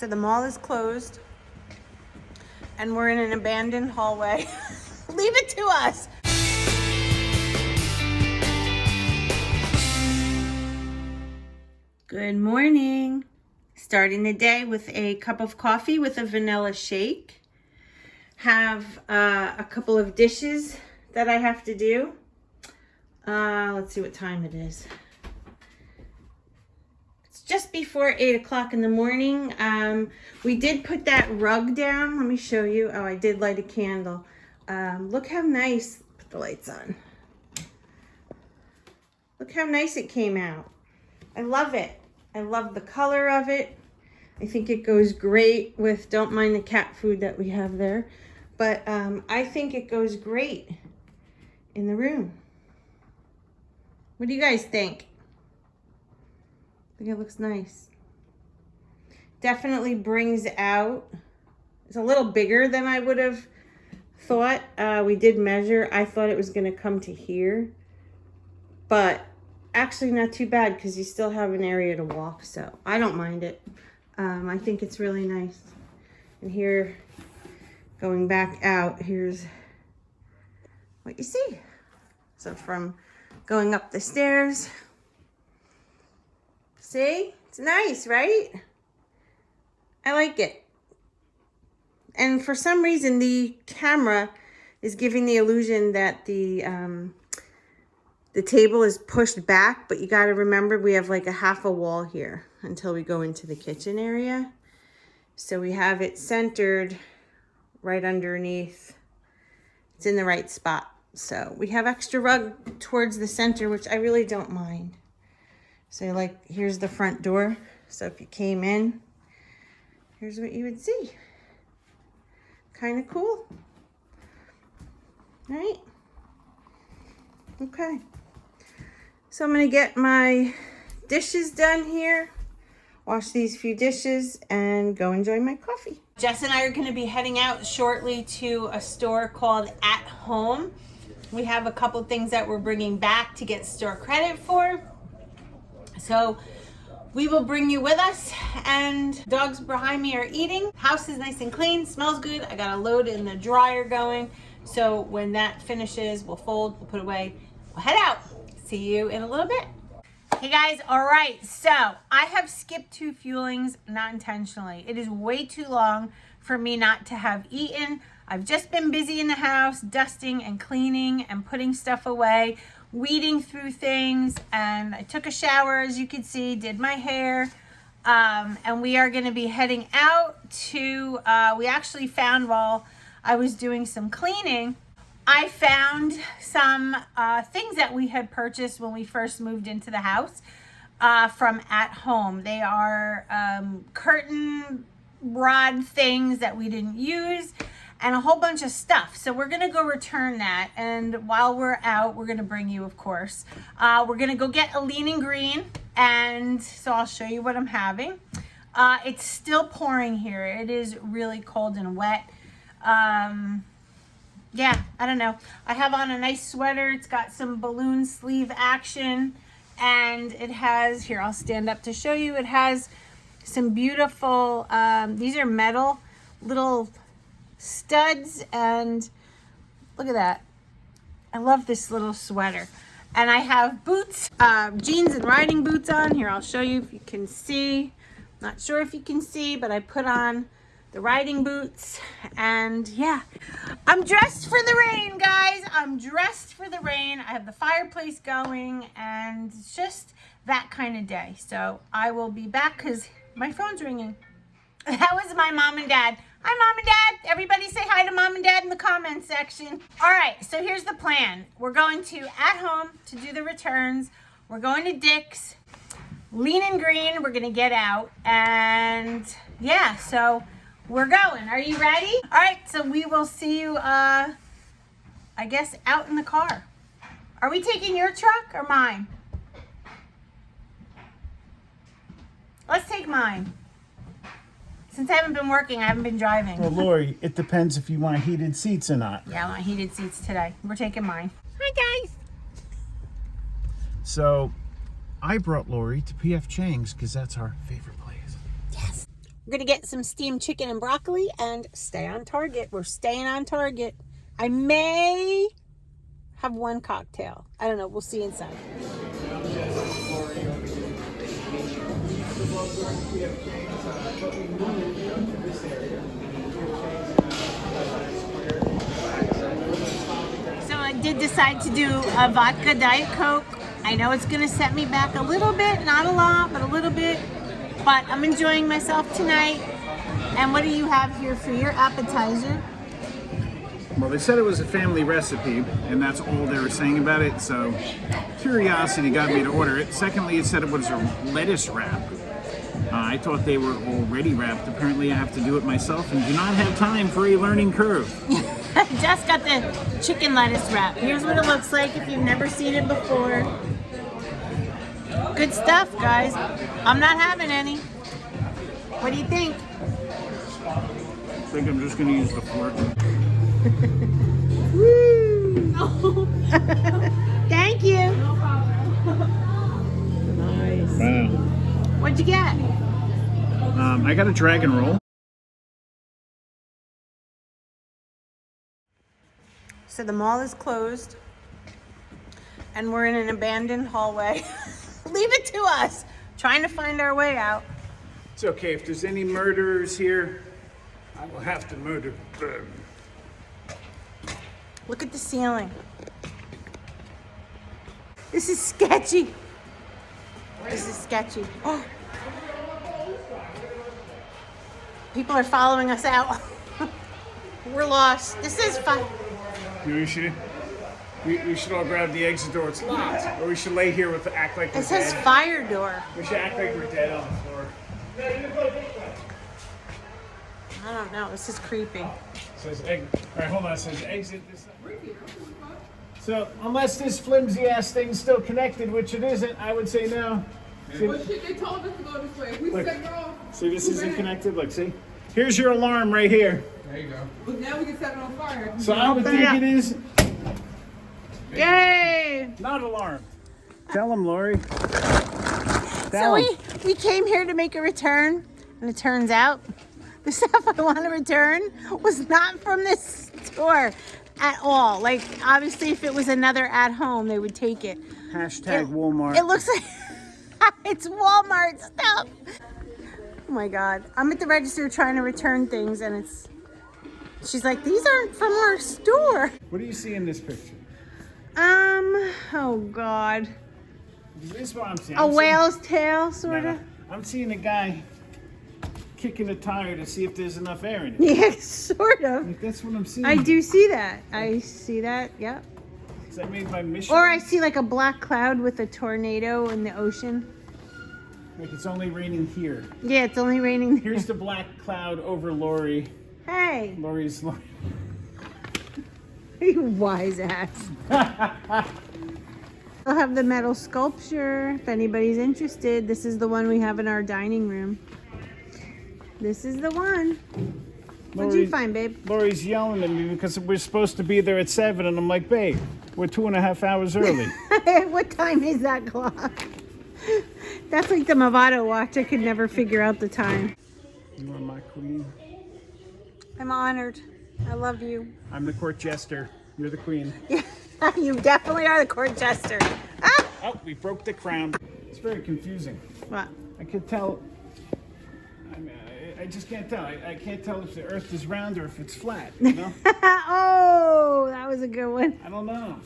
So the mall is closed and we're in an abandoned hallway. Leave it to us. Good morning. Starting the day with a cup of coffee with a vanilla shake. Have a couple of dishes that I have to do. Let's see what time it is. It's just before 8 o'clock in the morning. We did put that rug down. Let me show you. Oh, I did light a candle. Look how nice. Put the lights on. Look how nice it came out. I love it. I love the color of it. I think it goes great with, don't mind the cat food that we have there, but I think it goes great in the room. What do you guys think? I think it looks nice. Definitely brings out, it's a little bigger than I would have thought. We did measure. I thought it was going to come to here, but actually not too bad because you still have an area to walk, so I don't mind it. I think it's really nice. And here, going back out, here's what you see. So from going up the stairs, see? It's nice, right? I like it. And for some reason, the camera is giving the illusion that the table is pushed back, but you got to remember we have like a half a wall here until we go into the kitchen area. So we have it centered right underneath. It's in the right spot. So we have extra rug towards the center, which I really don't mind. So like, here's the front door. So if you came in, here's what you would see. Kind of cool, right? Okay. So I'm gonna get my dishes done here, wash these few dishes, and go enjoy my coffee. Jess and I are gonna be heading out shortly to a store called At Home. We have a couple things that we're bringing back to get store credit for. So we will bring you with us, and dogs behind me are eating. House is nice and clean, smells good. I got a load in the dryer going. So when that finishes, we'll fold, we'll put away, we'll head out. See you in a little bit. Hey guys, all right, so I have skipped 2 fuelings, not intentionally. It is way too long for me not to have eaten. I've just been busy in the house, dusting and cleaning and putting stuff away, weeding through things, and I took a shower, as you can see, did my hair, and we are gonna be heading out to, we actually found while I was doing some cleaning, I found some things that we had purchased when we first moved into the house from At Home. They are curtain rod things that we didn't use and a whole bunch of stuff. So we're gonna go return that, and while we're out, we're gonna bring you, of course. We're gonna go get a lean and green, and so I'll show you what I'm having. It's still pouring here. It is really cold and wet. Yeah, I don't know. I have on a nice sweater. It's got some balloon sleeve action, and it has, here, I'll stand up to show you. It has some beautiful, these are metal little studs, and look at that. I love this little sweater. And I have boots, jeans and riding boots on. Here, I'll show you if you can see. Not sure if you can see, but I put on the riding boots, and yeah, I'm dressed for the rain, guys. I'm dressed for the rain. I have the fireplace going, and it's just that kind of day. So I will be back because my phone's ringing. That was my mom and dad. Hi, Mom and Dad. Everybody say hi to Mom and Dad in the comments section. All right, so here's the plan. We're going to At Home to do the returns. We're going to Dick's. Lean and Green, we're gonna get out, and yeah, so we're going. Are you ready? All right, so we will see you, I guess, out in the car. Are we taking your truck or mine? Let's take mine. Since I haven't been working, I haven't been driving. Well, Lori, it depends if you want heated seats or not. Yeah, I want heated seats today. We're taking mine. Hi, guys. So, I brought Lori to P.F. Chang's because that's our favorite place. Yes. We're gonna get some steamed chicken and broccoli and stay on target. We're staying on target. I may have one cocktail. I don't know. We'll see inside. So I did decide to do a vodka Diet Coke. I know it's gonna set me back a little bit, not a lot, but a little bit. But I'm enjoying myself tonight. And what do you have here for your appetizer? Well, they said it was a family recipe, and that's all they were saying about it, so curiosity got me to order it. Secondly, it said it was a lettuce wrap. I thought they were already wrapped. Apparently, I have to do it myself and do not have time for a learning curve. Just got the chicken lettuce wrap. Here's what it looks like if you've never seen it before. Good stuff, guys. I'm not having any. What do you think? I think I'm just going to use the fork. Woo! Thank you. Nice. Wow. What'd you get? I got a dragon roll. So the mall is closed and we're in an abandoned hallway. Leave it to us. Trying to find our way out. It's okay. If there's any murderers here, I will have to murder them. Look at the ceiling. This is sketchy. This is sketchy. Oh. People are following us out. We're lost. This is fun. We should all grab the exit door. It's locked. Or we should lay here act like we're It says dead. fire door. We should act like we're dead on the floor. I don't know. This is creepy. Says all right, hold on. It says exit this side. So unless this flimsy ass thing's still connected, which it isn't, I would say no. See, Well, shit, they told us to go this way. We set it off. see, this isn't connected. Look, see. Here's your alarm right here. There you go. But now we can set it on fire. So I would think it is Yay! not alarm. Tell them, Lori. So Tell 'em. we came here to make a return, and it turns out the stuff I want to return was not from this store at all. Like, obviously, if it was another at home, they would take it. Hashtag Walmart. It looks like it's Walmart stuff. Oh my God. I'm at the register trying to return things, and she's like, these aren't from our store. What do you see in this picture? Oh God. This is what I'm seeing. A whale's tail, sort of. I'm seeing a guy kicking a tire to see if there's enough air in it. Yeah, sort of. Like, that's what I'm seeing. I do see that. I see that, yep. Is that made by Michelin? Or I see like a black cloud with a tornado in the ocean. Like it's only raining here. Yeah, it's only raining there. Here's the black cloud over Lori. Hey, Lori's. you wise ass. I'll have the metal sculpture if anybody's interested. This is the one we have in our dining room. This is the one. What'd you find, babe? Lori's yelling at me because we're supposed to be there at 7, and I'm like, babe, we're 2.5 hours early. What time is that clock? That's like the Movado watch. I could never figure out the time. You are my queen. I'm honored. I love you. I'm the court jester. You're the queen. Yeah, you definitely are the court jester. Ah! Oh, we broke the crown. It's very confusing. What? I could tell. I just can't tell. I can't tell if the earth is round or if it's flat, you know? Oh, that was a good one. I don't know.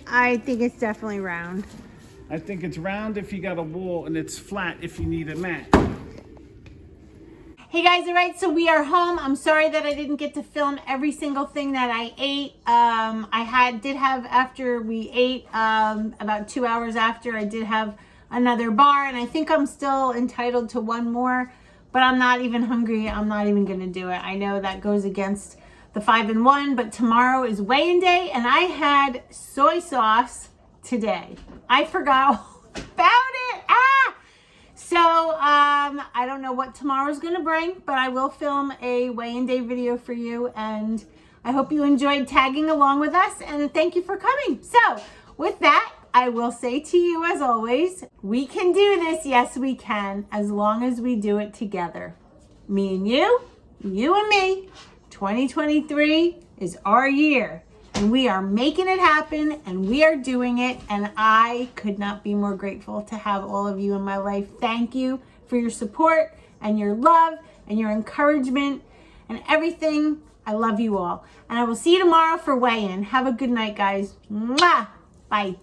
I think it's definitely round. I think it's round if you got a wall and it's flat if you need a mat. Hey guys, all right, so we are home. I'm sorry that I didn't get to film every single thing that I ate. Did have after we ate, about 2 hours after, I did have another bar, and I think I'm still entitled to one more, but I'm not even hungry. I'm not even gonna do it. I know that goes against the 5 and 1, but tomorrow is weigh-in day, and I had soy sauce today. I forgot all about it. So, I don't know what tomorrow's going to bring, but I will film a weigh-in day video for you, and I hope you enjoyed tagging along with us, and thank you for coming. So, with that, I will say to you, as always, we can do this. Yes, we can, as long as we do it together. me and you and me. 2023 is our year. And we are making it happen, and we are doing it. And I could not be more grateful to have all of you in my life. Thank you for your support and your love and your encouragement and everything. I love you all. And I will see you tomorrow for weigh-in. Have a good night, guys. Mwah! Bye.